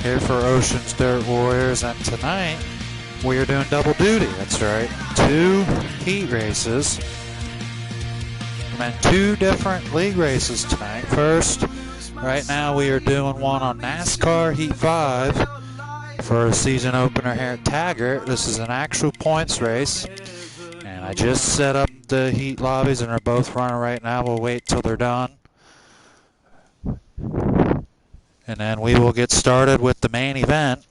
here for Ocean's Dirt Warriors, and tonight we are doing double duty. That's right, 2 heat races and 2 different league races tonight. First, right now we are doing one on NASCAR Heat 5 for a season opener here at Taggart. This is an actual points race, and I just set up the heat lobbies and they're both running right now. We'll wait till they're done, and then we will get started with the main event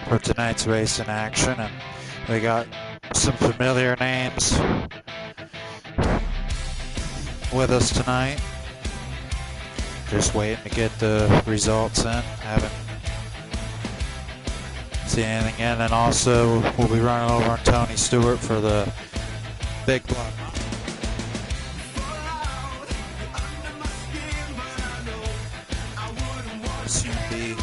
for tonight's race in action. And we got some familiar names with us tonight. Just waiting to get the results in. Haven't seen anything in. And also we'll be running over on Tony Stewart for the big block. Soon be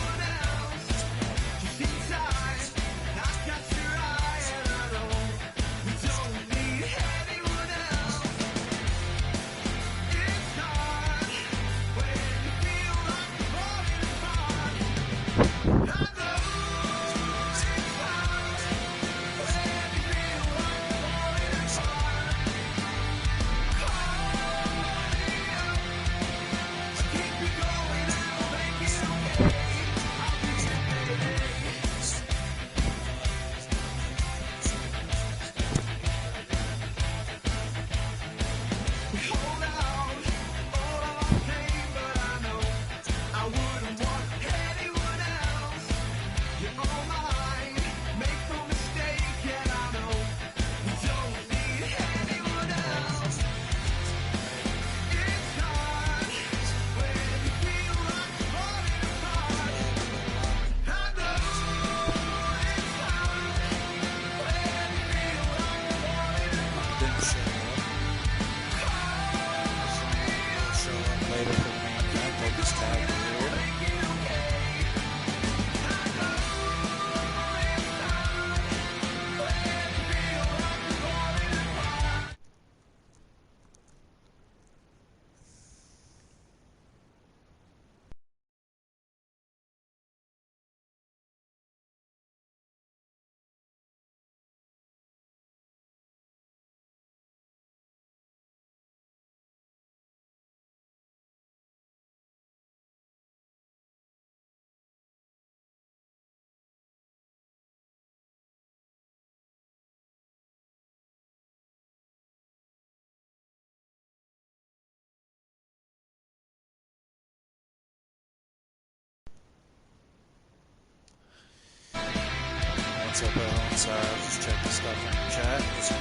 what's up, everyone? Sorry, I was just checking stuff in the chat. Just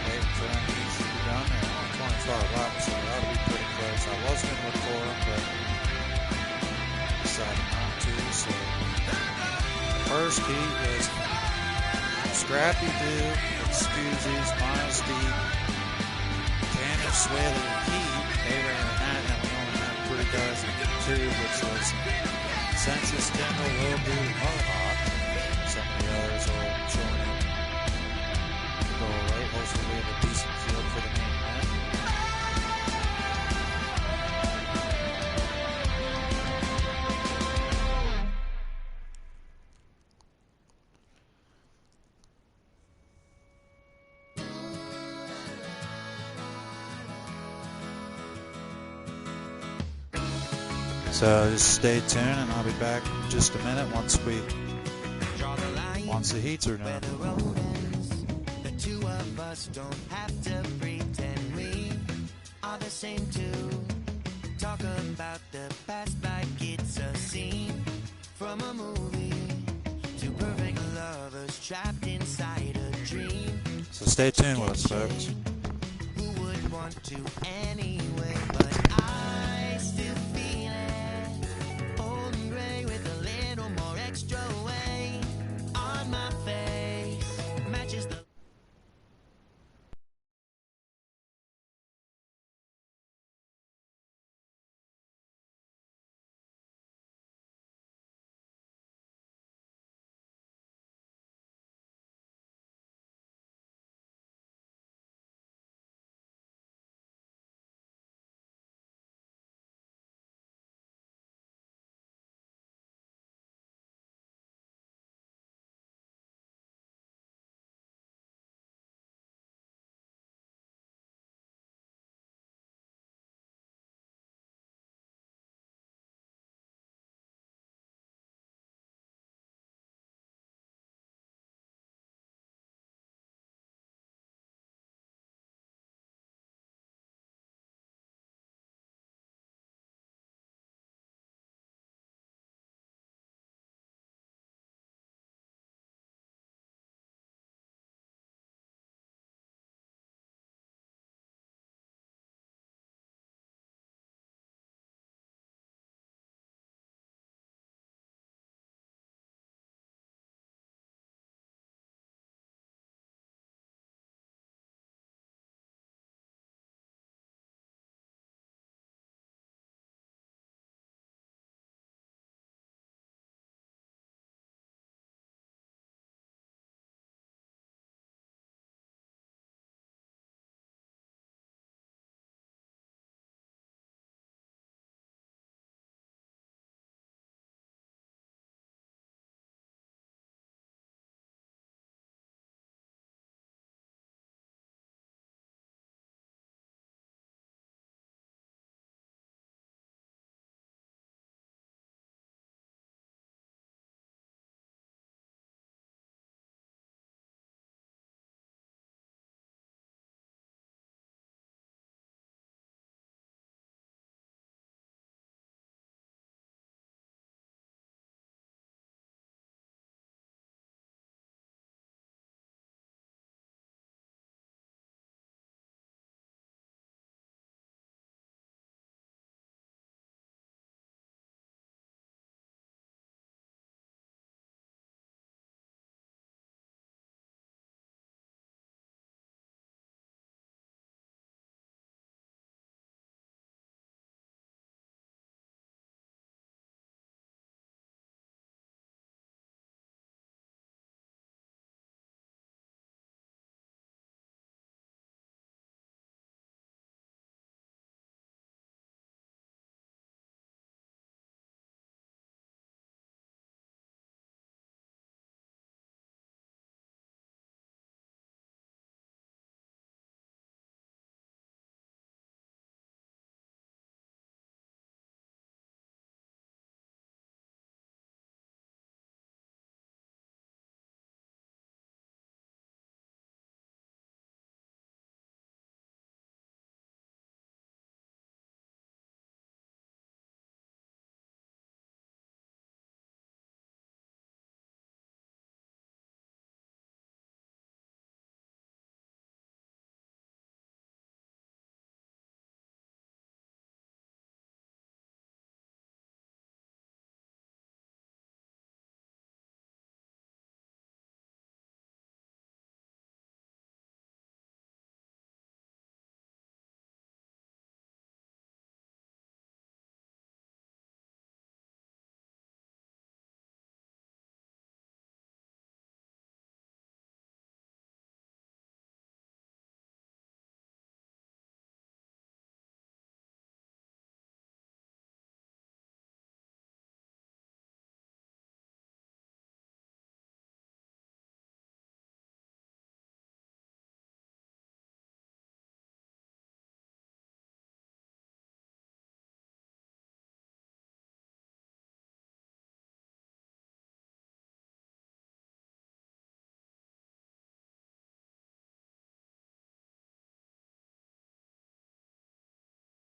waiting for them to be done. They're on 25 laps, so they ought to be pretty close. I was going to record them, but decided not to. So, the first heat was Scrappy Dude, Excuses, Miles Deep, Tanner Swaley, and Heat. They ran in that, and we only had 3 guys in 2, which was Census, Kendall, Will Do, and Mohawk. Some of the others will join in. Go right. Hopefully we have a decent field for the main event. So just stay tuned, and I'll be back in just a minute once the heats are done. The 2 of us don't have to pretend we are the same 2. Talk about the past like it's a scene from a movie. 2 perfect lovers trapped inside a dream. So stay tuned with us, folks. Who would want to anyway?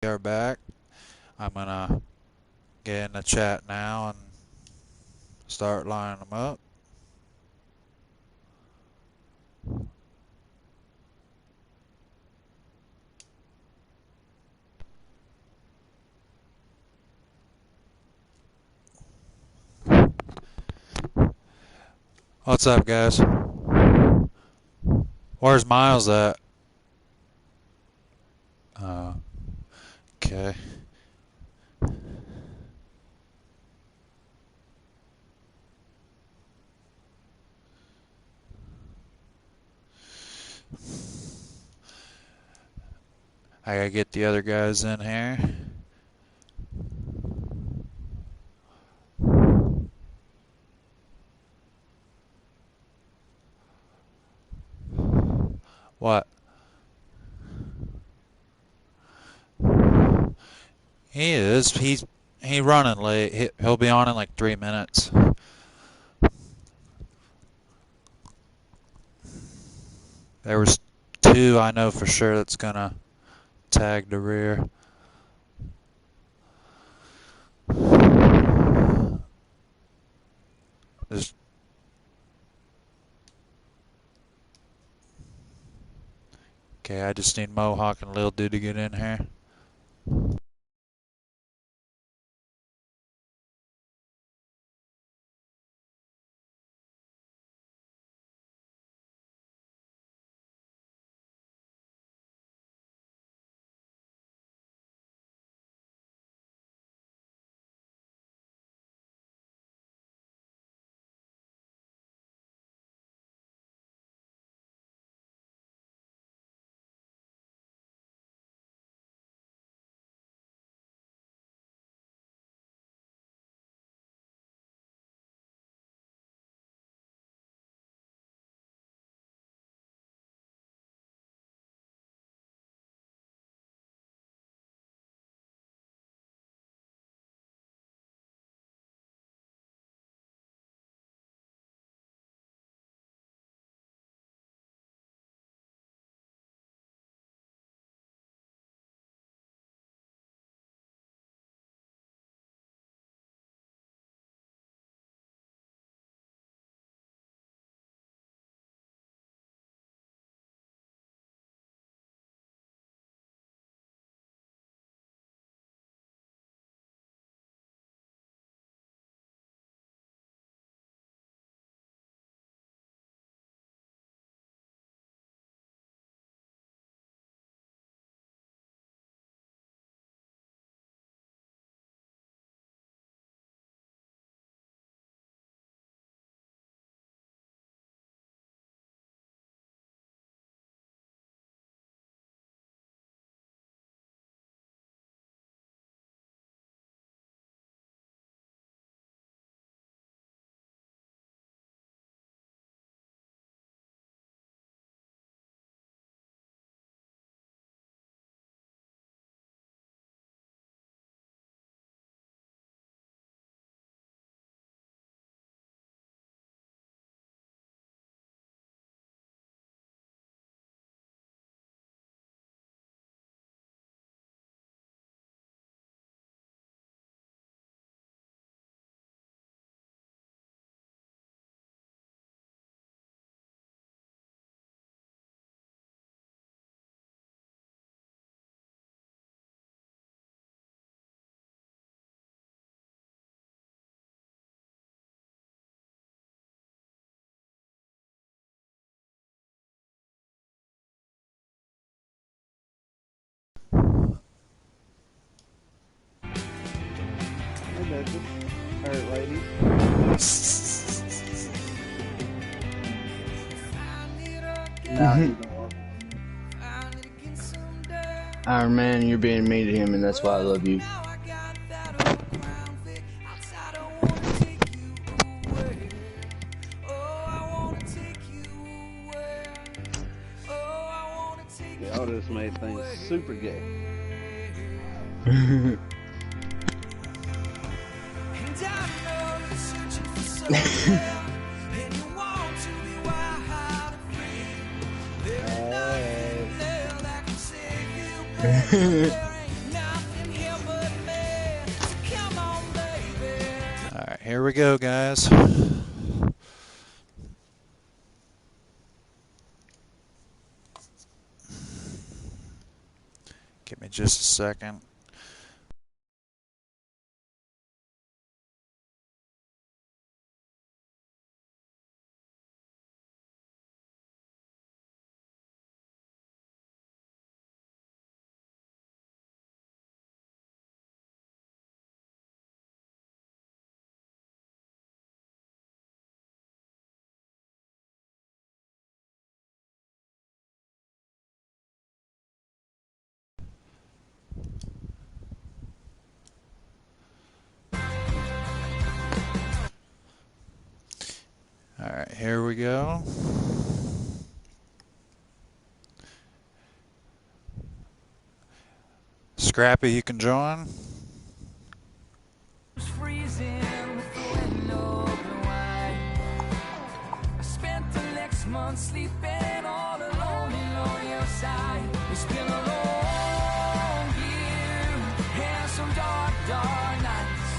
are back. I'm gonna get in the chat now and start lining them up. What's up, guys? Where's Miles at? Okay. I gotta get the other guys in here. What? He is. He's running late. He'll be on in like 3 minutes. There was 2 I know for sure that's gonna tag the rear. There's Okay, I just need Mohawk and Lil Dude to get in here. Alright, ladies. Iron Man, you're being mean to him, and that's why I love you. Y'all just made things super gay. here we go, guys. Give me just a second. All right, here we go. Scrappy, you can join. Month sleeping all alone on your side. It's been a long year and some dark, dark nights.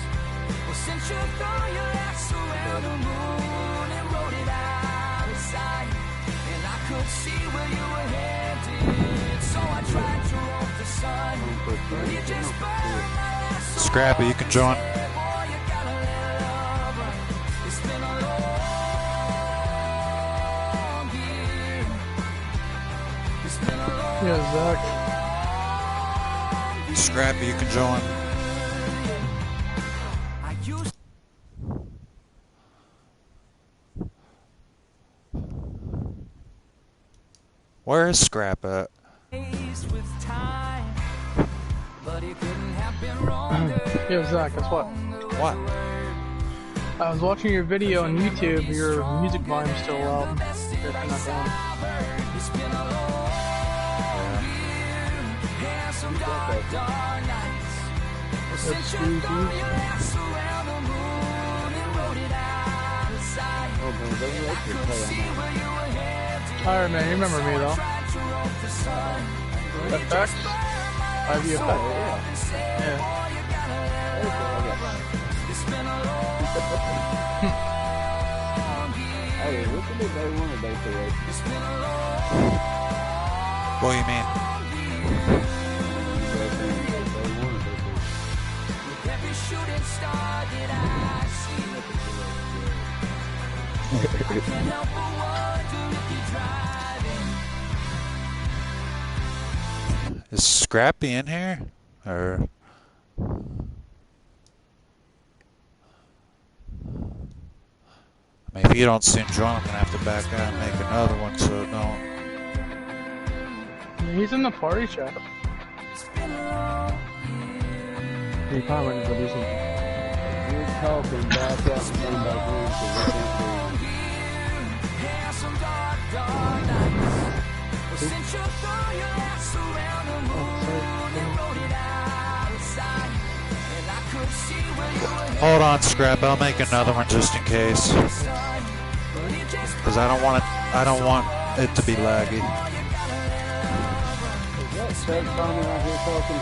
Well, since you threw your axe around the moon and wrote it out of sight, and I could see where you were headed, so I tried to rope the sun, but it just burned my last. Scrappy, you can join. Yeah, Zach. Scrappy, you can join. Where is Scrap at? Yo, Zach, guess what? What? I was watching your video on YouTube. Your music volume's still loud. You're not down. Alright, man, you remember me though. Effects? IV effect. Yeah. What do you mean? Is Scrappy in here? Or I mean, if you don't see him join, I'm gonna have to back out and make another one so it don't. He's in the party chat. He probably wouldn't produce him. You're talking back out and come back in so we can't Hold on, Scrap. I'll make another one just in case, because I don't want it to be laggy. Is that Tommy out here talking?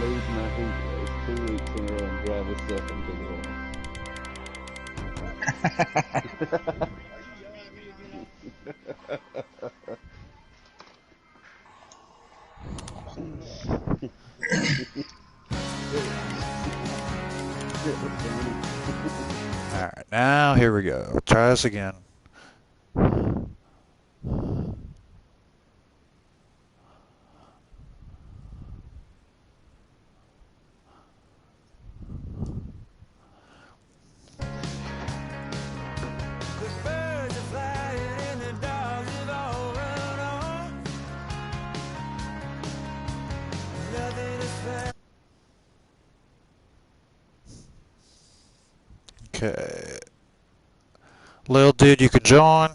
Lose my heat race 2 weeks in a row and drive a second to the wall. Alright, now here we go. Try this again. Okay. Lil dude, you could join.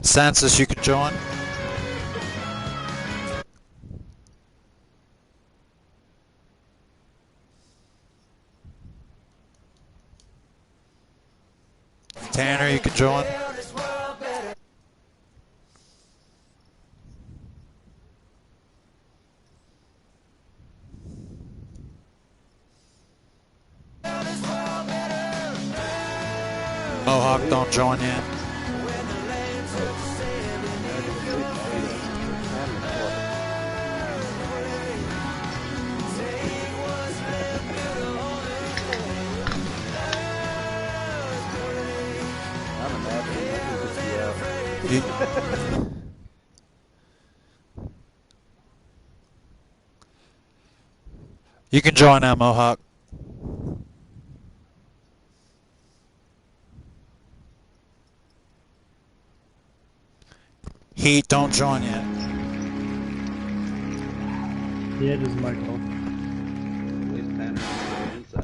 Census, you can join. Tanner, you can join. Mohawk, don't join yet. You can join now, Mohawk. Heat, don't join yet. He had his mic off.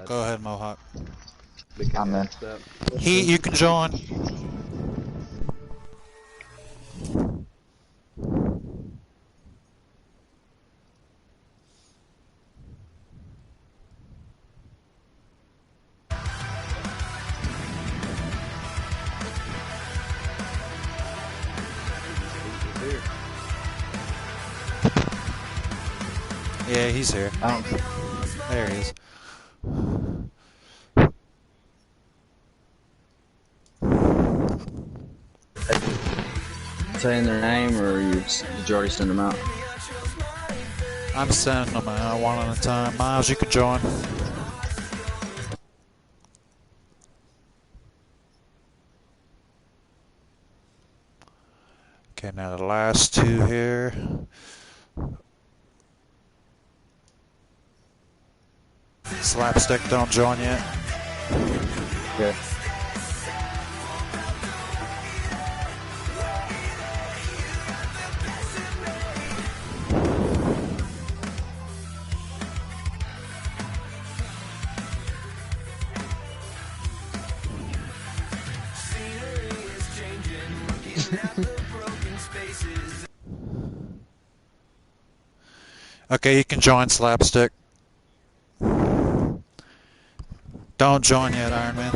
Go ahead, Mohawk. I'm in. Heat, you can join. Yeah, he's here. There he is. Saying their name, or did you already send them out? I'm sending them out one at a time. Miles, you can join. Okay, now the last two here. Slapstick, don't join yet. Okay. Okay, you can join Slapstick. Don't join yet, Iron Man.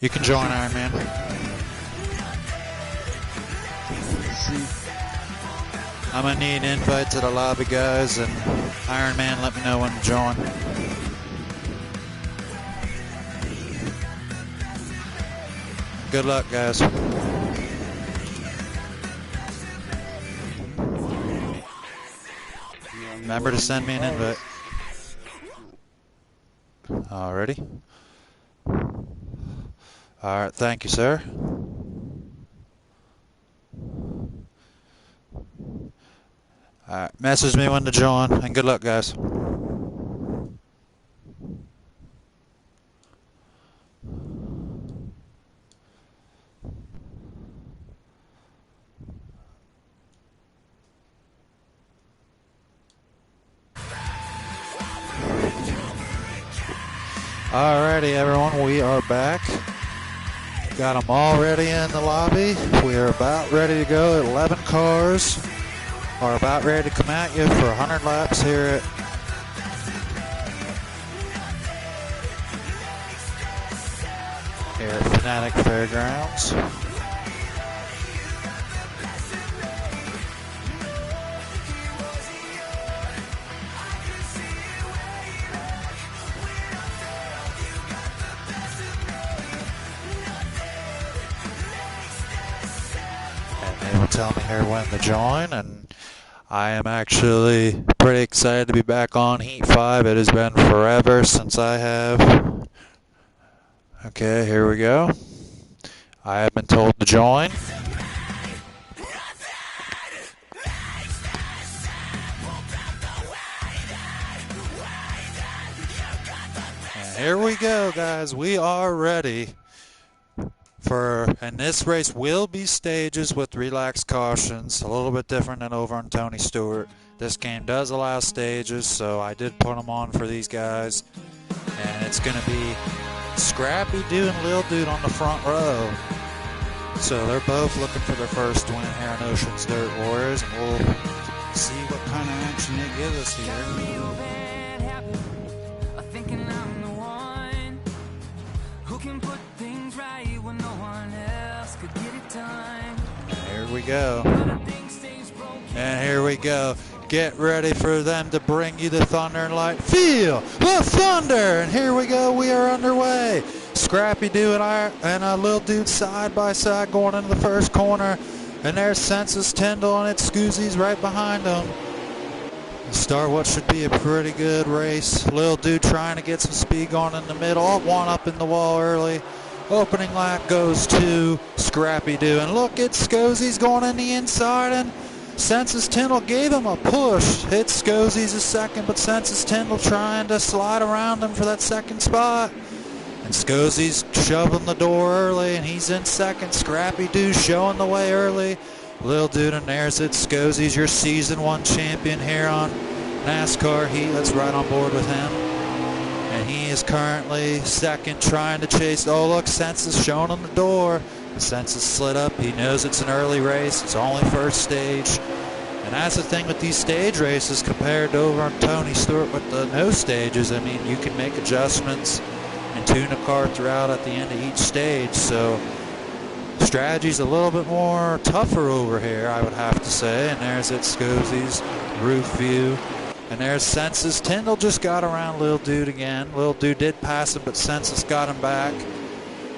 You can join, Iron Man. I'm gonna need an invite to the lobby, guys, and Iron Man, let me know when to join. Good luck, guys. Remember to send me an invite. Alrighty. Alright, thank you, sir. Alright, message me when to join, and good luck, guys. Alrighty, everyone, we are back. Got them all ready in the lobby. We are about ready to go. 11 cars are about ready to come at you for 100 laps here at Fanatec FairGrounds. tell me here when to join, and I am actually pretty excited to be back on Heat 5. It has been forever since I have. Okay, here we go. I have been told to join. And here we go, guys. We are ready. And this race will be stages with relaxed cautions, a little bit different than over on Tony Stewart. This game does allow stages, so I did put them on for these guys. And it's going to be Scrappy Dude and Lil Dude on the front row. So they're both looking for their first win here in Ocean's Dirt Warriors, and we'll see what kind of action they give us here. Here we go. And here we go. Get ready for them to bring you the thunder and light. Feel the thunder! And here we go. We are underway. Scrappy Dude and Lil Dude side by side going into the first corner. And there's Census Tyndall and it's Scoozy's right behind them. Start what should be a pretty good race. Lil Dude trying to get some speed going in the middle. One up in the wall early. Opening lap goes to Scrappy Dude. And look, it's Scoozy's going in the inside, and Census Tyndall gave him a push. Hit Scoozy's a second, but Census Tyndall trying to slide around him for that second spot. And Scoozy's shoving the door early, and he's in second. Scrappy Dude showing the way early. Lil Dude, and there's it. Scoozy's your season 1 champion here on NASCAR Heat. Let's ride on board with him. And he is currently second, trying to chase. Oh, look, Census showing him the door. The Census slid up. He knows it's an early race. It's only first stage. And that's the thing with these stage races compared to over on Tony Stewart with the no stages. I mean, you can make adjustments and tune a car throughout at the end of each stage. So strategy's a little bit more tougher over here, I would have to say. And there's it, Scoozy's roof view. And there's Census. Tyndall just got around Lil Dude again. Lil Dude did pass him, but Census got him back.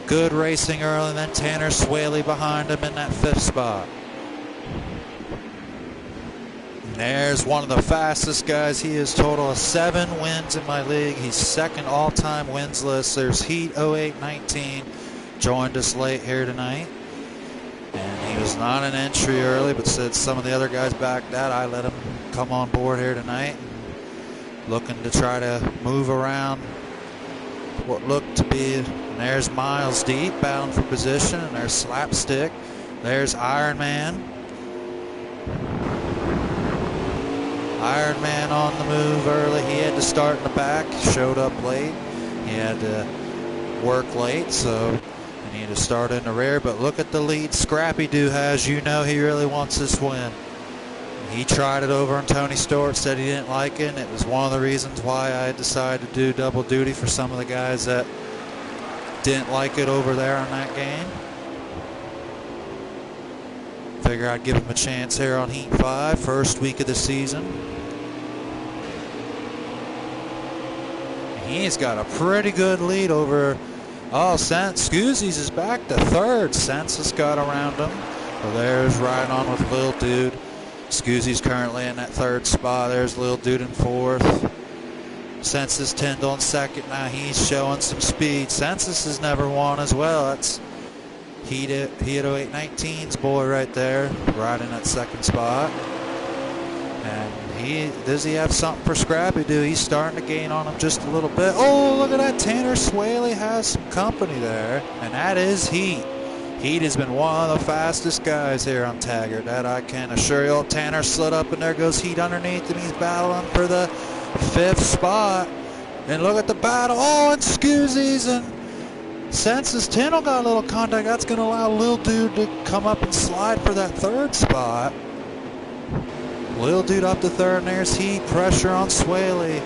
Good racing early, and then Tanner Swaley behind him in that 5th spot. And there's one of the fastest guys. He has total of 7 wins in my league. He's second all-time wins list. There's Heat 08-19. Joined us late here tonight. And he was not an entry early, but said some of the other guys backed out. I let him come on board here tonight. Looking to try to move around what looked to be. And there's Miles Deep bound for position. And there's Slapstick. There's Iron Man. Iron Man on the move early. He had to start in the back. Showed up late. He had to work late, so he needed to start in the rear. But look at the lead Scrappy Dude has. You know he really wants this win. He tried it over on Tony Stewart, said he didn't like it, and it was one of the reasons why I decided to do double duty for some of the guys that didn't like it over there on that game. Figure I'd give him a chance here on Heat 5, first week of the season. He's got a pretty good lead over. Oh, Scoozy's is back to 3rd. Census got around him. So there's riding on with Lil Dude. Scoozy's currently in that 3rd spot. There's Lil Dude in 4th. Census Tyndall in 2nd. Now he's showing some speed. Census has never won as well. That's Heat 08-19's boy right there, riding that 2nd spot. And does he have something for Scrappy Dude? He's starting to gain on him just a little bit. Oh, look at that. Tanner Swaley has some company there. And that is Heat. Heat has been one of the fastest guys here on Taggart. That I can assure you. Tanner slid up, and there goes Heat underneath, and he's battling for the 5th spot. And look at the battle. Oh, and Scoozy's and Census Tyndall got a little contact. That's going to allow Lil Dude to come up and slide for that 3rd spot. Lil Dude up to 3rd, and there's Heat. Pressure on Swaley.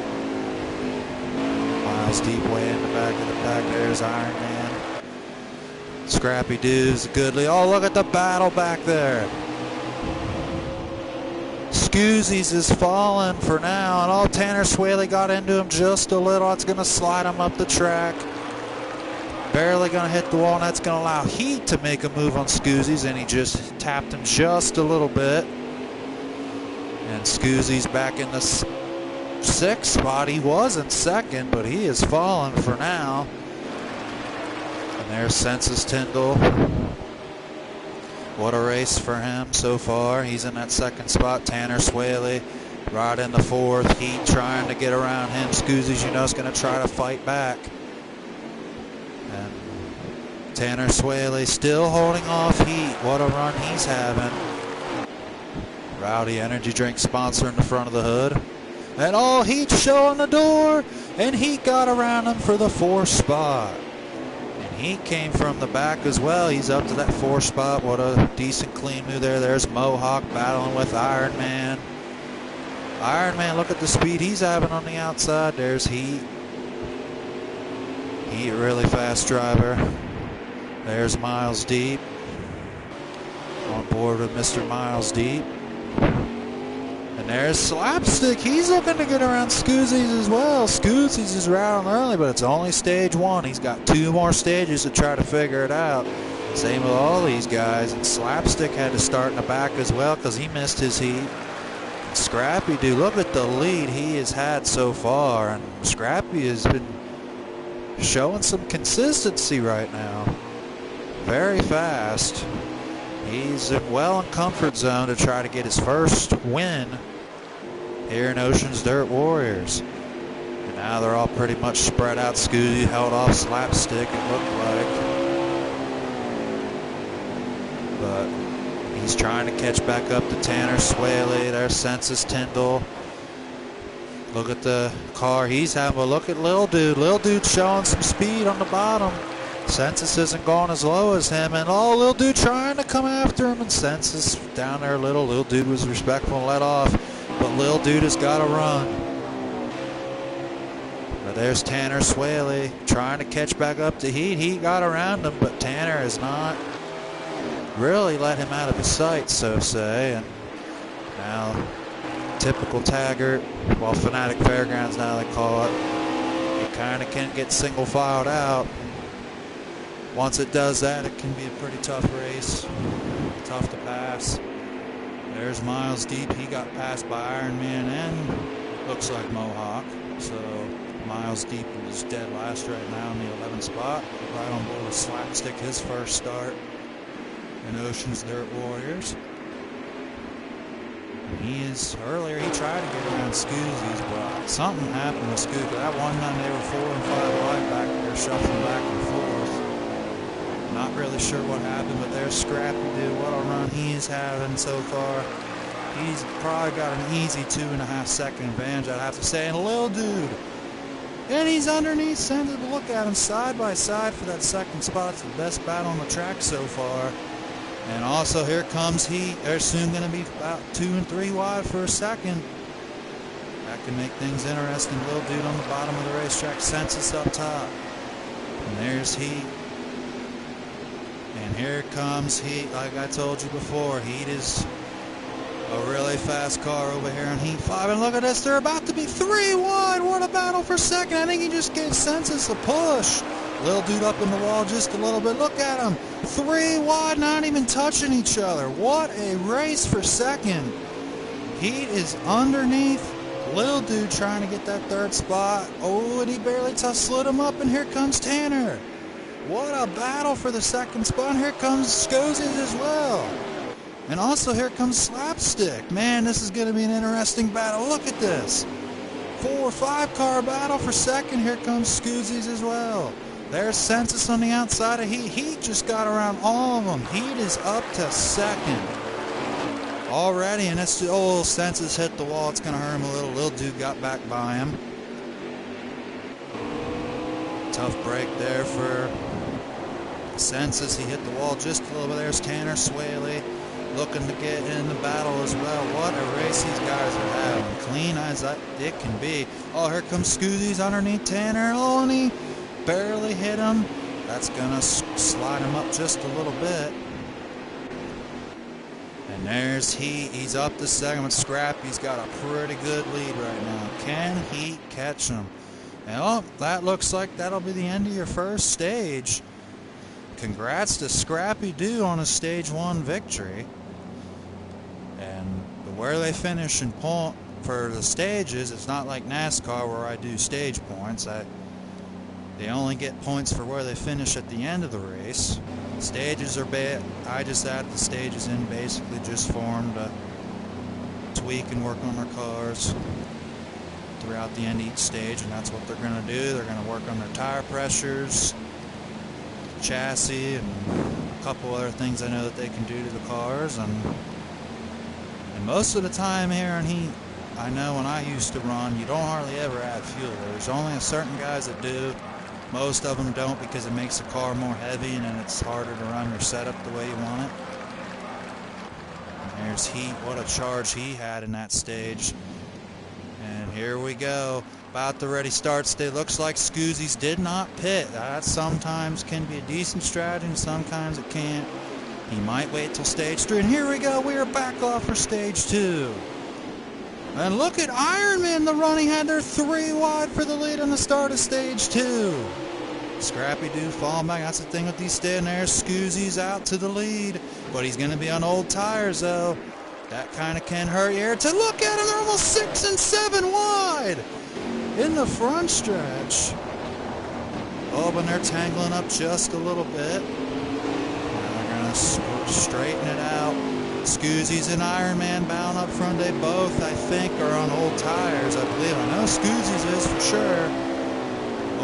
Miles Deep way in the back of the pack. There's Iron Man. Scrappy Dude's goodly. Oh, look at the battle back there. Scoozy's is falling for now. And Tanner Swaley got into him just a little. It's going to slide him up the track. Barely going to hit the wall, and that's going to allow Heat to make a move on Scoozy's, and he just tapped him just a little bit. And Scoozy's back in the sixth spot. He was in second, but he is fallen for now. And there's Census Tyndall. What a race for him so far. He's in that second spot. Tanner Swaley right in the fourth. Heat trying to get around him. Scoozy's, you know, is going to try to fight back. And Tanner Swaley still holding off Heat. What a run he's having. Rowdy energy drink sponsor in the front of the hood. And oh, Heat showing the door. And Heat got around him for the fourth spot. And Heat came from the back as well. He's up to that fourth spot. What a decent clean move there. There's Mohawk battling with Iron Man. Iron Man, look at the speed he's having on the outside. There's Heat. Heat, really fast driver. There's Miles Deep. On board with Mr. Miles Deep. And there's Slapstick. He's looking to get around Scoozy's as well. Scoozy's is routing early, but it's only stage one. He's got 2 more stages to try to figure it out. Same with all these guys. And Slapstick had to start in the back as well because he missed his heat. Scrappy, dude, look at the lead he has had so far. And Scrappy has been showing some consistency right now. Very fast. He's well in comfort zone to try to get his first win here in Ocean's Dirt Warriors. And now they're all pretty much spread out. Scoozy held off Slapstick, it looked like. But he's trying to catch back up to Tanner Swaley. There's Census Tyndall. Look at the car he's having. But look at Lil Dude. Lil Dude's showing some speed on the bottom. Census isn't going as low as him, and oh, Lil Dude trying to come after him, and Census down there a little. Lil Dude was respectful and let off, but Lil Dude has got to run. But there's Tanner Swaley trying to catch back up to Heat. Heat got around him, but Tanner has not really let him out of his sight, so say. And now, typical Taggart, well, Fanatec FairGrounds now they call it. He kind of can get single filed out. Once it does that, it can be a pretty tough race. Tough to pass. There's Miles Deep. He got passed by Iron Man and looks like Mohawk. So Miles Deep is dead last right now in the 11th spot. Right on board with Slapstick, his first start in Ocean's Dirt Warriors. Earlier he tried to get around Scoozy's, but something happened with Scoozy. That one time they were 4 and 5 wide back there, shuffling back and forth. Not really sure what happened, but there's Scrappy Dude. What a run he's having so far. He's probably got an easy 2.5 second advantage, I'd have to say. And Lil Dude. And he's underneath center. Look at him side by side for that second spot. It's the best battle on the track so far. And also here comes Heat. They're soon going to be about 2 and 3 wide for a second. That can make things interesting. Lil Dude on the bottom of the racetrack. Census up top. And there's Heat. And here comes Heat. Like I told you before, Heat is a really fast car over here in Heat 5. And look at this, they're about to be 3 wide. What a battle for second. I think he just gave Census a push. Lil Dude up in the wall just a little bit. Look at him. 3 wide, not even touching each other. What a race for second. Heat is underneath. Lil Dude trying to get that 3rd spot. Oh, and he barely slid him up, and here comes Tanner. What a battle for the 2nd spot. Here comes Scoozy's as well. And also here comes Slapstick. Man, this is going to be an interesting battle. Look at this. 4 or 5 car battle for second. Here comes Scoozy's as well. There's Census on the outside of Heat. Heat just got around all of them. Heat is up to second already, and it's Census hit the wall. It's going to hurt him a little. Lil Dude got back by him. Tough break there for Census. He hit the wall just a little bit. There's Tanner Swaley looking to get in the battle as well. What a race these guys are having. Clean as it can be. Oh, here comes Scoozy's underneath Tanner. Oh, and he barely hit him. That's gonna slide him up just a little bit. And there's Heat. He's up to second with Scrappy's got a pretty good lead right now. Can Heat catch him? And oh, that looks like that'll be the end of your first stage. congrats to Scrappy Doo on a Stage 1 victory. And where they finish in point for the stages, it's not like NASCAR where I do stage points. They only get points for where they finish at the end of the race. Stages are bad. I just added the stages in basically just for them to tweak and work on their cars throughout the end of each stage, and that's what they're going to do. They're going to work on their tire pressures, chassis, and a couple other things I know that they can do to the cars. And most of the time here in heat, I know when I used to run, you don't hardly ever add fuel. There's only certain guys that do. Most of them don't because it makes the car more heavy and then it's harder to run your setup the way you want it. And there's Heat. What a charge he had in that stage. And here we go. About the ready start stage. Looks like Scoozies did not pit. That sometimes can be a decent strategy and sometimes it can't. He might wait till stage 3. And here we go. We are back off for stage 2. And look at Ironman, the running had their 3 wide for the lead on the start of stage 2. Scrappy Doo falling back. That's the thing with these staying there. Scoozy's out to the lead, but he's going to be on old tires though. That kind of can hurt you. To look at him, they're almost 6 and 7 wide in the front stretch. Oh, but they're tangling up just a little bit. Now they're going to straighten it out. Scoozy's and Ironman bound up front. They both, I think, are on old tires, I believe. I know Scoozy's is for sure.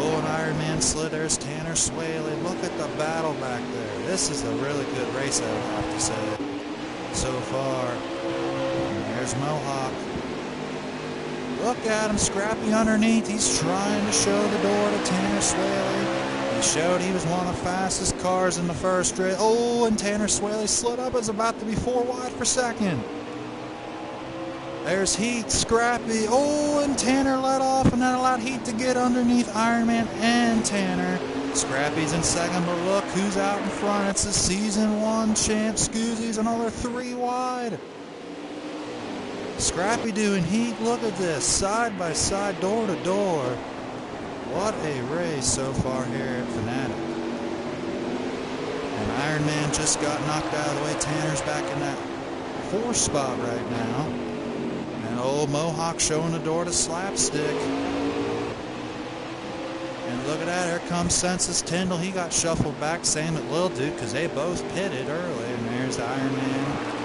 Oh, and Ironman slid. There's Tanner Swaley. Look at the battle back there. This is a really good race, I would have to say, so far. And there's Mohawk. Look at him, Scrappy underneath. He's trying to show the door to Tanner Swaley. He showed he was one of the fastest cars in the first race. Oh, and Tanner Swaley slid up. It's about to be 4 wide for second. There's Heat, Scrappy. Oh, and Tanner let off, and that allowed Heat to get underneath Ironman and Tanner. Scrappy's in second, but look who's out in front. It's the Season 1 champ, Scoozy's, another 3 wide. Scrappy Doo and Heat, look at this. Side by side, door to door. What a race so far here at Fanatec. And Ironman just got knocked out of the way. Tanner's back in that 4th spot right now. And old Mohawk showing the door to Slapstick. And look at that, here comes Census Tyndall. He got shuffled back, same at Lil Duke, because they both pitted early. And there's Ironman.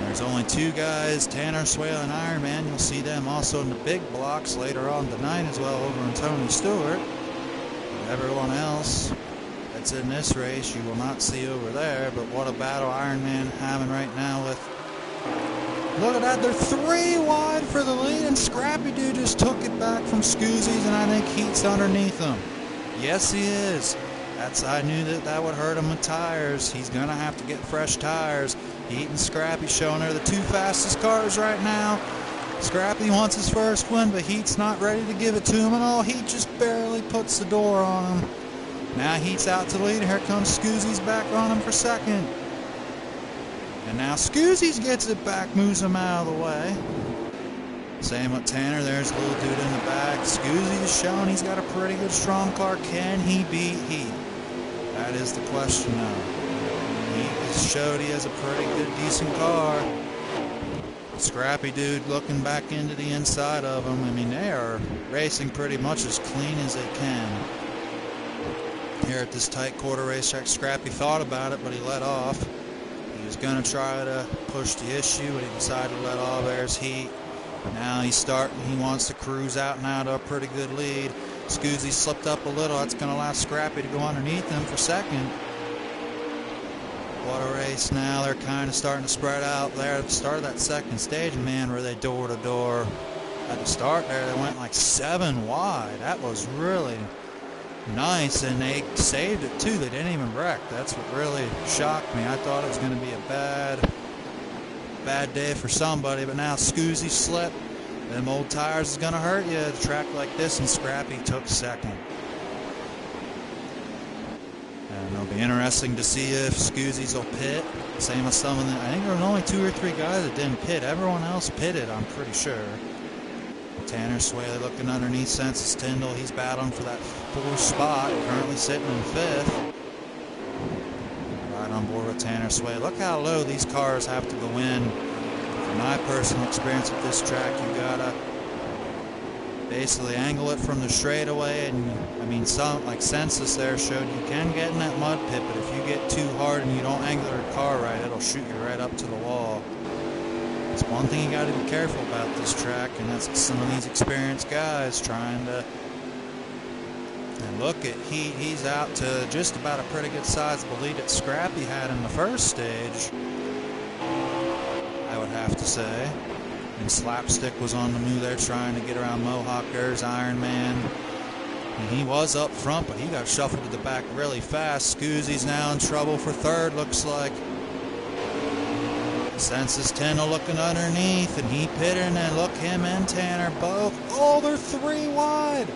There's only 2 guys, Tanner Swale and Ironman. You'll see them also in the big blocks later on tonight as well over in Tony Stewart. But everyone else that's in this race you will not see over there. But what a battle Ironman having right now with... Look at that, they're 3 wide for the lead, and Scrappy Doo just took it back from Scoozy's, and I think Heat's underneath him. Yes, he is. I knew that would hurt him with tires. He's going to have to get fresh tires. Heat and Scrappy showing her the 2 fastest cars right now. Scrappy wants his first win, but Heat's not ready to give it to him. And oh, Heat just barely puts the door on him. Now Heat's out to the lead. Here comes Scoozy's back on him for second. And now Scoozy's gets it back, moves him out of the way. Same with Tanner. There's a little dude in the back. Scoozy is showing he's got a pretty good strong car. Can he beat Heat? That is the question now. He showed he has a pretty good, decent car. Scrappy Dude looking back into the inside of him. I mean, they are racing pretty much as clean as they can. Here at this tight quarter racetrack, Scrappy thought about it, but he let off. He was going to try to push the issue, but he decided to let off. There's Heat. Now he's starting. He wants to cruise out now to a pretty good lead. Scoozy slipped up a little. That's going to allow Scrappy to go underneath him for second. What a race now. They're kind of starting to spread out there at the start of that second stage. Man, were they door to door. At the start there, they went like 7 wide. That was really nice, and they saved it too. They didn't even wreck. That's what really shocked me. I thought it was going to be a bad day for somebody, but now Scoozy slipped. Them old tires is going to hurt you at a track like this, and Scrappy took second. And it'll be interesting to see if Scoozy's will pit. Same with some of them. I think there was only 2 or 3 guys that didn't pit. Everyone else pitted, I'm pretty sure. Tanner Swaley looking underneath Census Tyndall. He's battling for that 4th spot, currently sitting in 5th. Right on board with Tanner Swaley. Look how low these cars have to go in. From my personal experience with this track, you gotta basically angle it from the straightaway, and I mean, some like Census there showed you can get in that mud pit, but if you get too hard and you don't angle your car right, it'll shoot you right up to the wall. It's one thing you got to be careful about this track, and that's some of these experienced guys trying to. And look at he's out to just about a pretty good sizable lead that Scrappy had in the first stage, I would have to say. And Slapstick was on the move there trying to get around Mohawk. There's Iron Man. And he was up front, but he got shuffled to the back really fast. Scoozy's now in trouble for 3rd, looks like. Census Tyndall looking underneath, and he pitted, and look, him and Tanner both. Oh, they're 3 wide.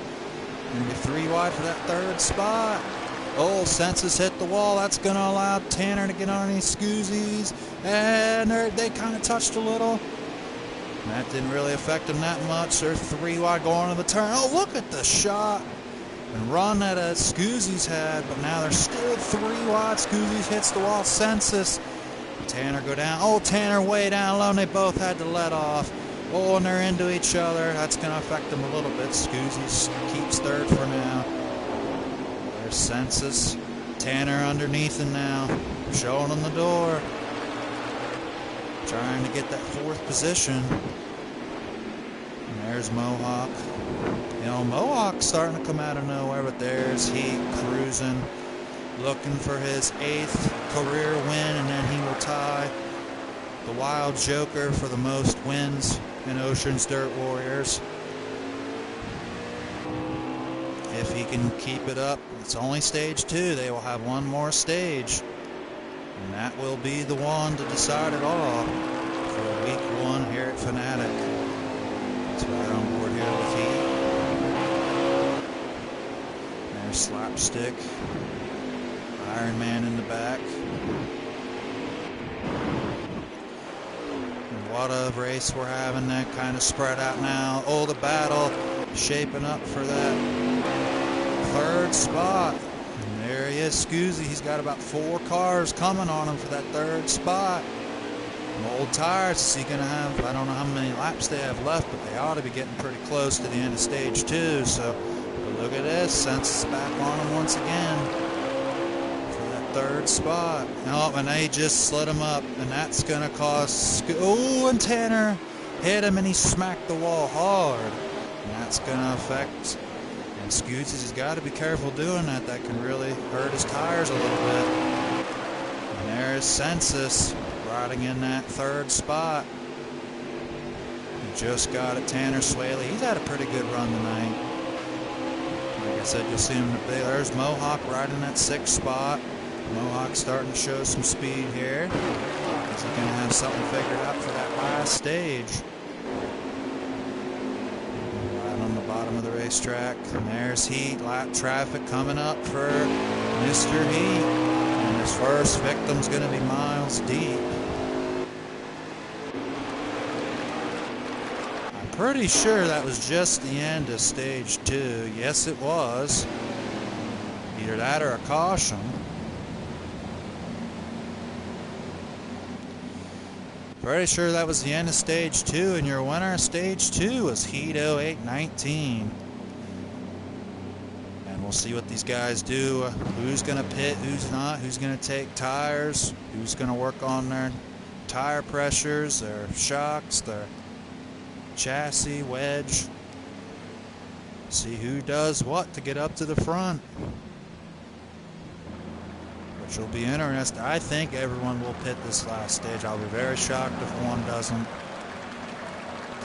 Gonna get 3 wide for that 3rd spot. Oh, Census hit the wall. That's going to allow Tanner to get underneath Scoozy's. And they kind of touched a little. That didn't really affect them that much. They're 3 wide going to the turn. Oh, look at the shot and run that Scoozy's had, but now they're still 3 wide. Scoozy's hits the wall. Census. Tanner go down. Oh, Tanner way down low, and they both had to let off. Oh, and they're into each other. That's going to affect them a little bit. Scoozy keeps 3rd for now. There's Census. Tanner underneath him now, showing them the door. Trying to get that 4th position. And there's Mohawk. You know, Mohawk's starting to come out of nowhere, but there's Heat cruising, looking for his 8th career win, and then he will tie the Wild Joker for the most wins in Ocean's Dirt Warriors. If he can keep it up, it's only stage 2. They will have one more stage. And that will be the one to decide it all for week 1 here at Fanatec. It's right on board here with Heat. There's Slapstick. Iron Man in the back. And what a race we're having, that kind of spread out now. Oh, the battle shaping up for that 3rd spot. There he is, Scoozy. He's got about 4 cars coming on him for that 3rd spot. Old tires, is he going to have, I don't know how many laps they have left, but they ought to be getting pretty close to the end of stage 2. So, but look at this, Census back on him once again for that 3rd spot. Oh, and they just slid him up, and that's going to cause, oh, and Tanner hit him, and he smacked the wall hard. And that's going to affect. And Scoots has got to be careful doing that. That can really hurt his tires a little bit. And there's Census riding in that 3rd spot. He just got it. Tanner Swaley. He's had a pretty good run tonight. Like I said, you'll see him. There's Mohawk riding that 6th spot. Mohawk starting to show some speed here. Is he going to have something figured out for that last stage? Bottom of the racetrack, and there's Heat. Lap traffic coming up for Mr. Heat, and his first victim's going to be miles deep. I'm pretty sure that was just the end of stage 2. Yes, it was. Either that or a caution. Pretty sure that was the end of stage 2, and your winner of stage 2 was Heat 0819. And we'll see what these guys do. Who's going to pit, who's not, who's going to take tires, who's going to work on their tire pressures, their shocks, their chassis, wedge. See who does what to get up to the front. Which will be interesting. I think everyone will pit this last stage. I'll be very shocked if one doesn't.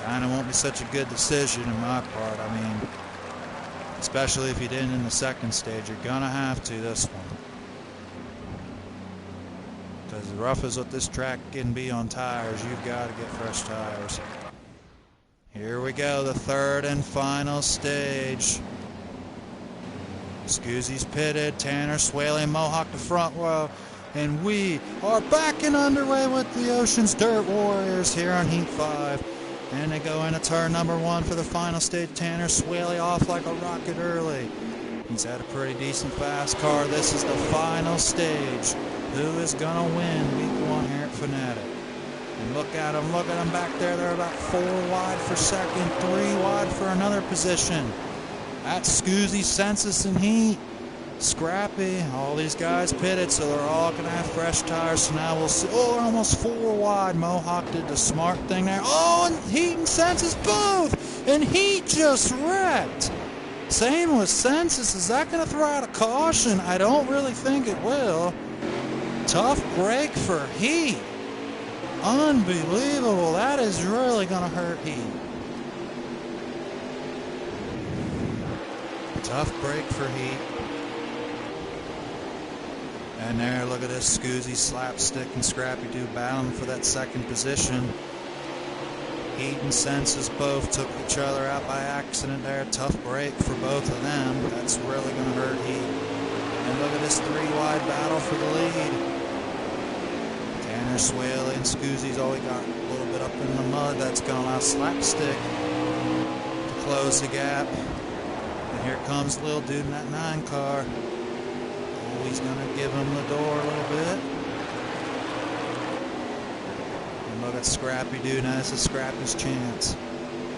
Kinda won't be such a good decision in my part. I mean, especially if you didn't in the 2nd stage. You're gonna have to this one. Because as rough as what this track can be on tires, you've got to get fresh tires. Here we go, the 3rd and final stage. Scoozy's pitted, Tanner Swaley and Mohawk the front row, and we are back and underway with the Ocean's Dirt Warriors here on Heat 5. And they go into turn number 1 for the final stage. Tanner Swaley off like a rocket early. He's had a pretty decent fast car. This is the final stage. Who is going to win week 1 here at Fanatec? And look at them back there. They're about 4 wide for second, 3 wide for another position. That's Scoozy, Census, and Heat. Scrappy, all these guys pitted, so they're all going to have fresh tires. So now we'll see. Oh, they're almost 4 wide. Mohawk did the smart thing there. Oh, and Heat and Census both. And Heat just wrecked. Same with Census. Is that going to throw out a caution? I don't really think it will. Tough break for Heat. Unbelievable. That is really going to hurt Heat. Tough break for Heat. And there, look at this. Scoozy, Slapstick, and Scrappy Doo battling for that second position. Heat and Census both took each other out by accident there. Tough break for both of them. That's really going to hurt Heat. And look at this 3-wide battle for the lead. Tanner Swaley and Scoozy's always got a little bit up in the mud. That's going to allow Slapstick to close the gap. And here comes Lil Dude in that 9 car. Oh, he's going to give him the door a little bit. And look at Scrappy Doo. Now this is Scrappy's chance.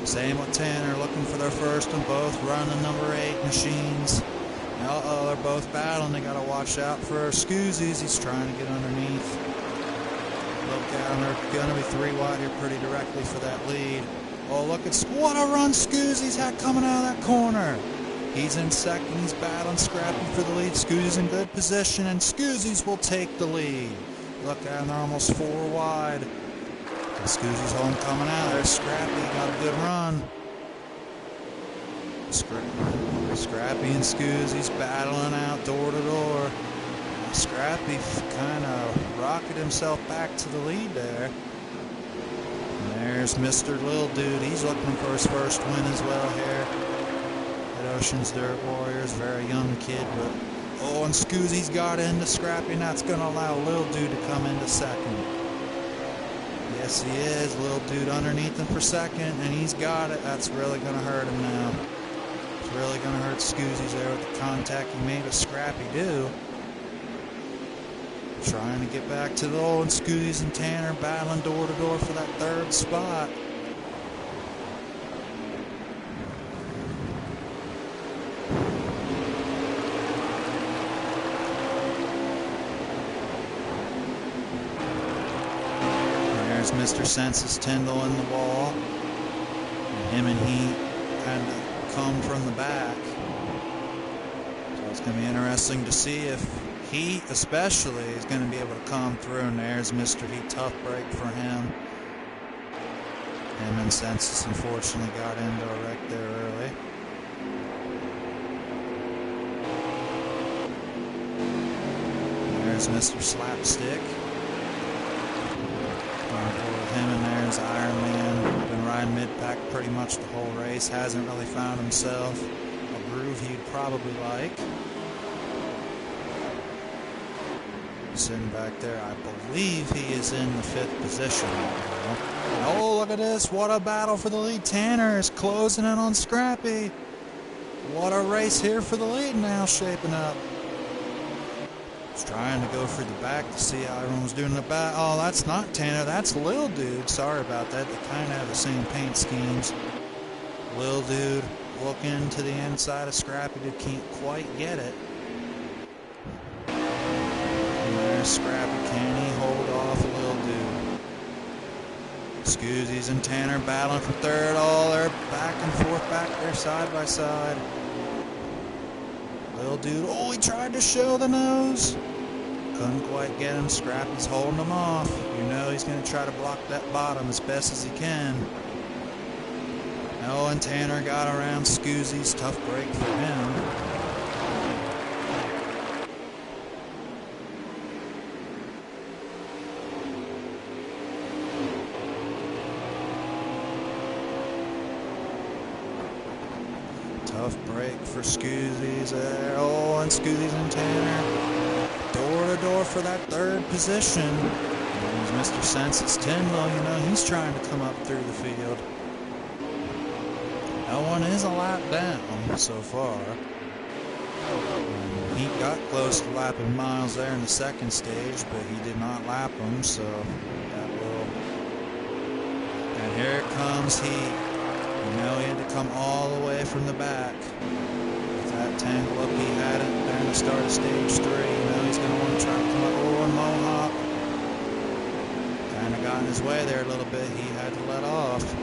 Same with Tanner, looking for their first and both running number 8 machines. Uh-oh, they're both battling. They got to watch out for Scoozies. He's trying to get underneath. Look at them. They're going to be 3 wide here pretty directly for that lead. Oh, look at what a run Scoozy's had coming out of that corner. He's in second. He's battling Scrappy for the lead. Scoozy's in good position, and Scoozy's will take the lead. Look at them. They're almost 4 wide. And Scoozy's home coming out. There's Scrappy. Got a good run. Scrappy and Scoozy's battling out door to door. Scrappy kind of rocketed himself back to the lead there. And there's Mr. Lil Dude. He's looking for his first win as well here at Ocean's Dirt Warriors. Very young kid, but oh, and Scoozy's got into Scrappy, and that's going to allow Lil Dude to come into second. Yes, he is. Lil Dude underneath him for second, and he's got it. That's really going to hurt him now. It's really going to hurt Scoozy's there with the contact he made with Scrappy Doo. Trying to get back to the old Scoozies and Tanner battling door to door for that 3rd spot. There's Mr. Census Tyndall in the wall. And him and Heat kind of come from the back. So it's going to be interesting to see if Heat especially is going to be able to come through. And there's Mr. Heat. Tough break for him. Him and Census unfortunately got into a wreck there early. There's Mr. Slapstick. Him and there's Iron Man. Been riding mid-pack pretty much the whole race. Hasn't really found himself a groove he'd probably like. Sitting back there, I believe he is in the 5th position right now. Oh, look at this. What a battle for the lead. Tanner is closing in on Scrappy. What a race here for the lead now shaping up. He's trying to go for the back to see how everyone's doing the back. Oh, that's not Tanner. That's Lil Dude. Sorry about that. They kind of have the same paint schemes. Lil Dude looking to the inside of Scrappy Dude. Can't quite get it. Scrappy, can he hold off Lil Dude? Scoozies and Tanner battling for 3rd. Oh, they're back and forth back there side by side. Lil Dude, oh, he tried to show the nose. Couldn't quite get him. Scrappy's holding him off. You know he's going to try to block that bottom as best as he can. Oh, and Tanner got around Scoozy's. Tough break for him. Tough break for Scoozies there. Oh, and Scoozies and Tanner. Door to door for that 3rd position. There's Mr. Census Tyndall. You know, he's trying to come up through the field. No one is a lap down so far. He got close to lapping Miles there in the second stage, but he did not lap him, so that will. And here comes Heat. You know, he had to come all the way from the back. With that tangle up he had it during the start of stage 3, you know he's going to want to try to come up. Oh, and Mohawk kind of got in his way there a little bit. He had to let off.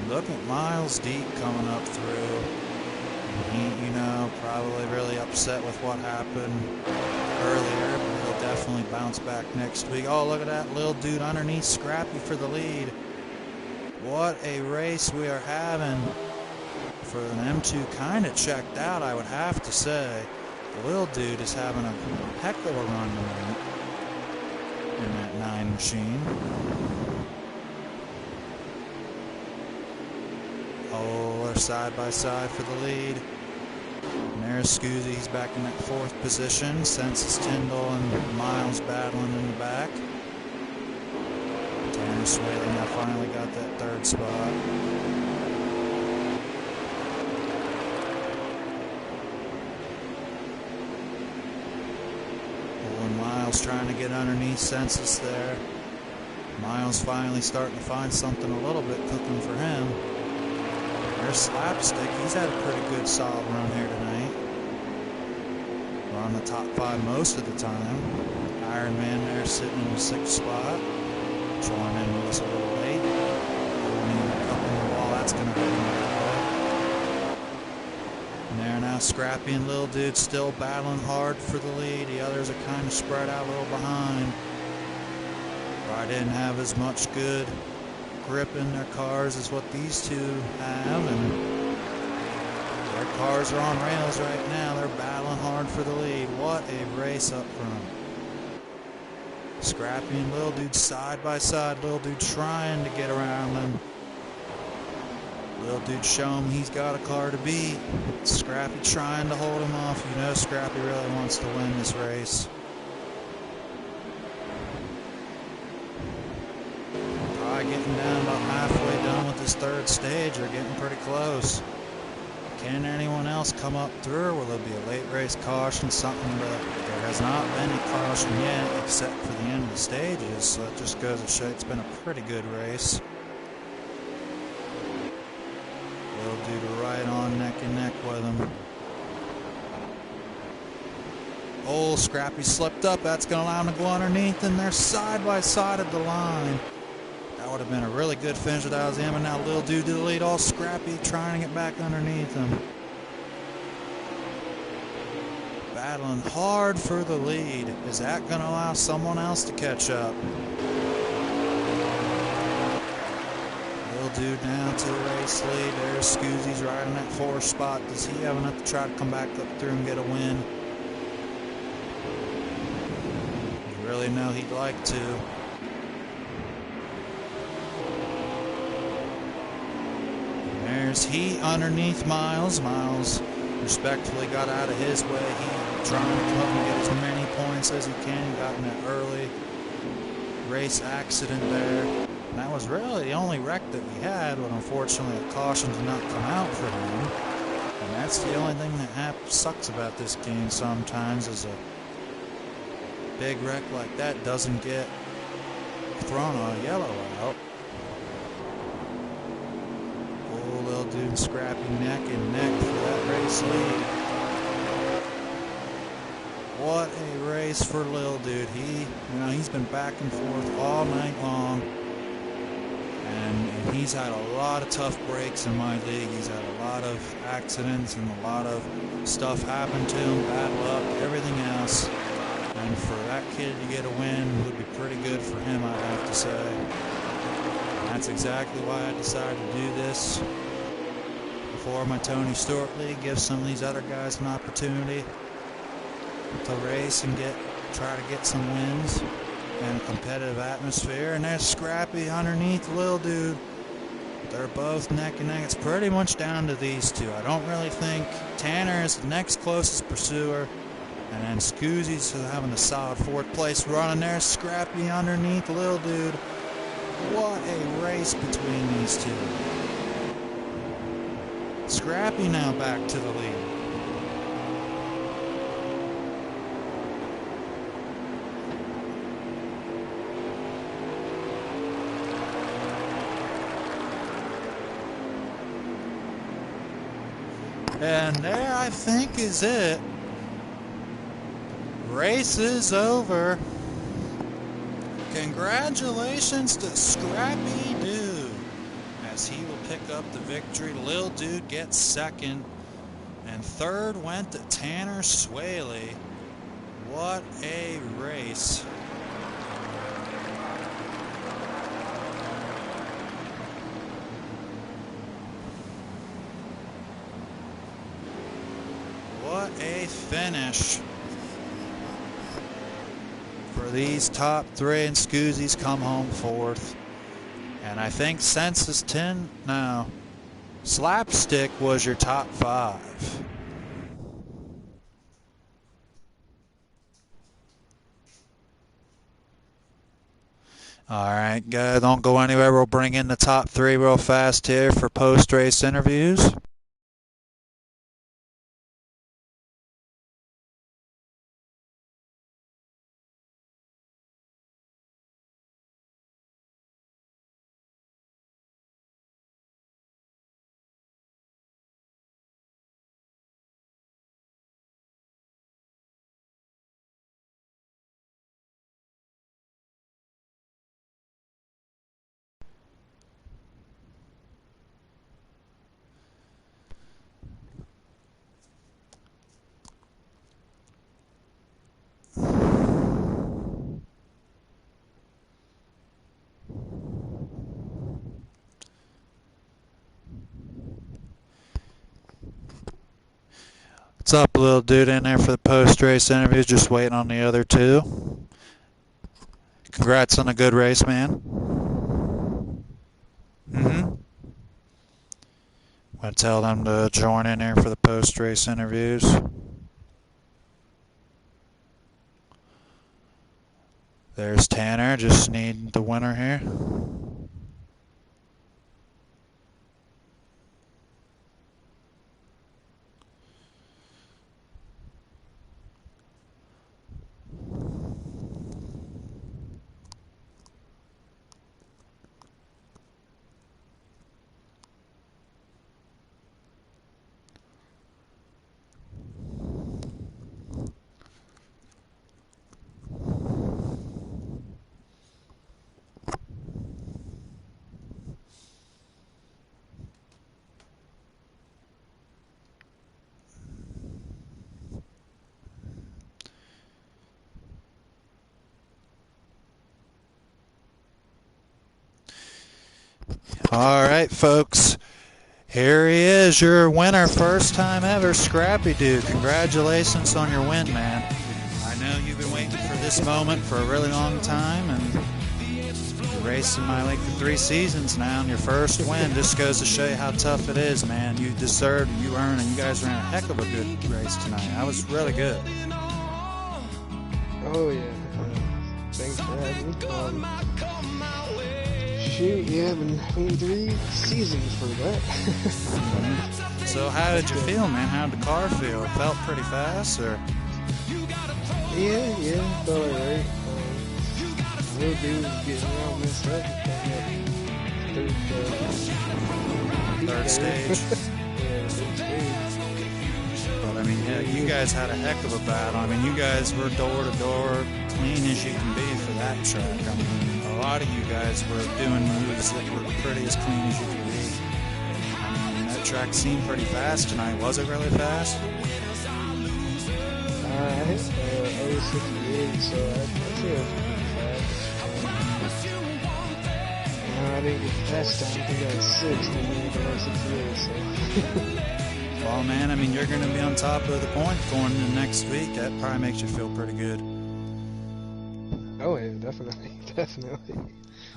Look at Miles Deep coming up through. He, you know, probably really upset with what happened earlier, but he'll definitely bounce back next week. Oh, look at that little dude underneath Scrappy for the lead. What a race we are having. For an M2 kind of checked out, I would have to say. The little dude is having a heck of a run tonight in that 9 machine. Oh, they're side by side for the lead. And there's Scoozy, he's back in that 4th position. Census Tyndall and Miles battling in the back. Tanner Swaley now finally got that 3rd spot. Oh, and Miles trying to get underneath Census there. Miles finally starting to find something a little bit cooking for him. There's Slapstick. He's had a pretty good solid run here tonight. We're on the top 5 most of the time. Iron Man there sitting in the 6th spot. Joining in with us a little late. Holding up on the wall. That's going to hurt him a little bit. And there now Scrappy and Lil Dude still battling hard for the lead. The others are kind of spread out a little behind. Probably didn't have as much good grip in their cars as what these two have, and their cars are on rails right now. They're battling hard for the lead. What a race up front. Scrappy and Lil Dude side by side. Lil Dude trying to get around them. Lil Dude show him he's got a car to beat. Scrappy trying to hold him off. You know Scrappy really wants to win this race. Getting down about halfway done with this 3rd stage. They're getting pretty close. Can anyone else come up through, or will there be a late race caution, something? But there has not been a caution yet, except for the end of the stages, so it just goes to show it's been a pretty good race. Little dude right on neck and neck with him. Oh, Scrappy slipped up. That's going to allow him to go underneath, and they're side by side at the line. That would have been a really good finish if that was him, and now Lil Dude to the lead. All Scrappy trying to get back underneath him. Battling hard for the lead. Is that going to allow someone else to catch up? Lil Dude now to the race lead. There's Scoozy's right in that 4th spot. Does he have enough to try to come back up through and get a win? You really know he'd like to. There's Heat underneath Miles. Miles respectfully got out of his way. He trying to come up and get as many points as he can. He got in that early race accident there. And that was really the only wreck that we had, but unfortunately a caution did not come out for him. And that's the only thing that sucks about this game sometimes, is a big wreck like that doesn't get thrown a yellow out. Lil Dude Scrappy neck and neck for that race lead. What a race for Lil Dude. He's been back and forth all night long, and he's had a lot of tough breaks in my league. He's had a lot of accidents and a lot of stuff happen to him, bad luck, everything else. And for that kid to get a win would be pretty good for him, I'd have to say. And that's exactly why I decided to do this for my Tony Stewart League. Give some of these other guys an opportunity to race and try to get some wins and a competitive atmosphere. And there's Scrappy underneath Lil Dude. They're both neck and neck. It's pretty much down to these two. I don't really think Tanner is the next closest pursuer. And then Scoozy's having a solid fourth place run in there. Scrappy underneath, Lil Dude. What a race between these two. Scrappy now back to the lead. And there, I think, is it. Race is over. Congratulations to Scrappy Dude, as he will pick up the victory. Lil Dude gets second, and third went to Tanner Swaley. What a race. What a finish for these top three, and Scoozy's come home fourth. And I think Census 10 now. Slapstick was your top five. All right, guys, don't go anywhere. We'll bring in the top three real fast here for post-race interviews. What's up, Lil Dude, in there for the post-race interviews, just waiting on the other two. Congrats on a good race, man. I'm going to tell them to join in there for the post-race interviews. There's Tanner, just need the winner here. All right, folks. Here he is, your winner, first time ever, Scrappy Dude. Congratulations on your win, man. I know you've been waiting for this moment for a really long time, and you're racing my league for 3 seasons now, and your first win just goes to show you how tough it is, man. You deserved, you earned, and you guys ran a heck of a good race tonight. That was really good. Oh yeah. Thanks for having me. Shoot, yeah, been 3 seasons for that. So how did you feel, man? How did the car feel? It felt pretty fast, or? Yeah, felt alright. Lil Dude was getting all messed up. Third stage. Yeah, third stage. But I mean, yeah, you guys had a heck of a battle. I mean, you guys were door to door, clean as you can be for that track. I mean, a lot of you guys were doing moves that were pretty as clean as you could be. I mean, that track seemed pretty fast tonight. Was it really fast? I hit 068, so I feel it was pretty fast. I didn't get fast time. I think I had 6, and then I got 68, so. Well, man, I mean, you're going to be on top of the points going into next week. That probably makes you feel pretty good. Oh, yeah, definitely. Definitely.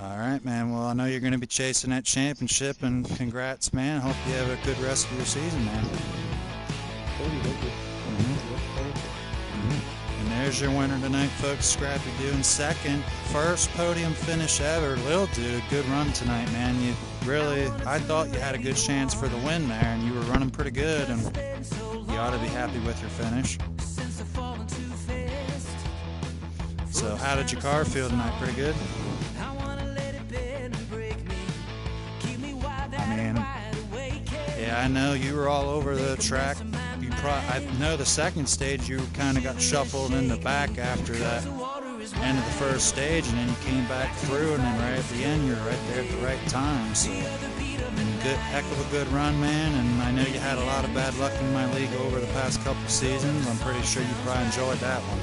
All right, man. Well, I know you're going to be chasing that championship, and congrats, man. Hope you have a good rest of your season, man. Thank you. Mm-hmm. there's your winner tonight, folks. Scrappy Doo in second. First podium finish ever. Lil Dude, good run tonight, man. You really, I thought you had a good chance for the win there, and you were running pretty good, and you ought to be happy with your finish. So how did your car feel tonight? Pretty good? I mean, yeah, I know you were all over the track. I know the second stage you kind of got shuffled in the back after that end of the first stage, and then you came back through, and then right at the end you're right there at the right time. So good, heck of a good run, man. And I know you had a lot of bad luck in my league over the past couple seasons. I'm pretty sure you probably enjoyed that one.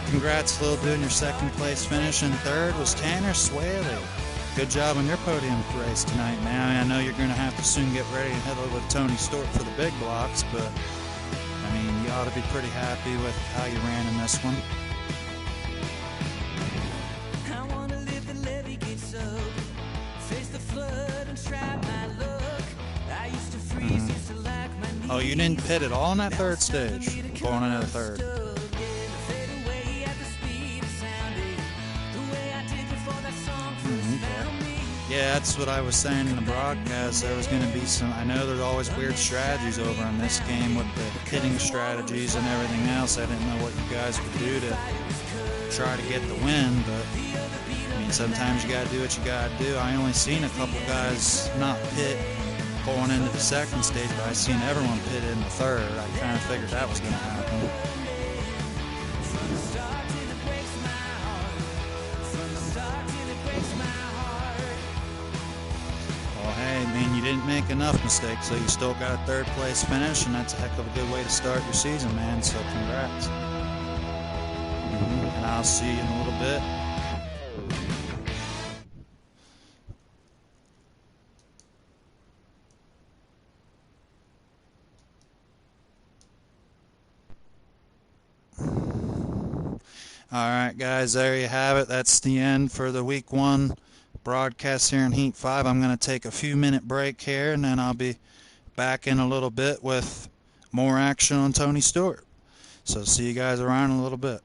Congrats, Lil Dude, in your second place finish. And third was Tanner Swaley. Good job on your podium race tonight, man. I know you're going to have to soon get ready and head over to Tony Stewart for the big blocks, but I mean, you ought to be pretty happy with how you ran in this one. Oh, you didn't pit at all in that third stage? Going into the third. Yeah, that's what I was saying in the broadcast. There was going to be some, I know there's always weird strategies over in this game with the hitting strategies and everything else. I didn't know what you guys would do to try to get the win, but I mean, sometimes you got to do what you got to do. I only seen a couple guys not pit going into the second stage, but I seen everyone pit in the third. I kind of figured that was going to happen. Hey, man, you didn't make enough mistakes, so you still got a third place finish, and that's a heck of a good way to start your season, man, so congrats. And I'll see you in a little bit. Alright, guys, there you have it. That's the end for the week 1 broadcast here in Heat 5. I'm going to take a few minute break here, and then I'll be back in a little bit with more action on Tony Stewart. So see you guys around in a little bit.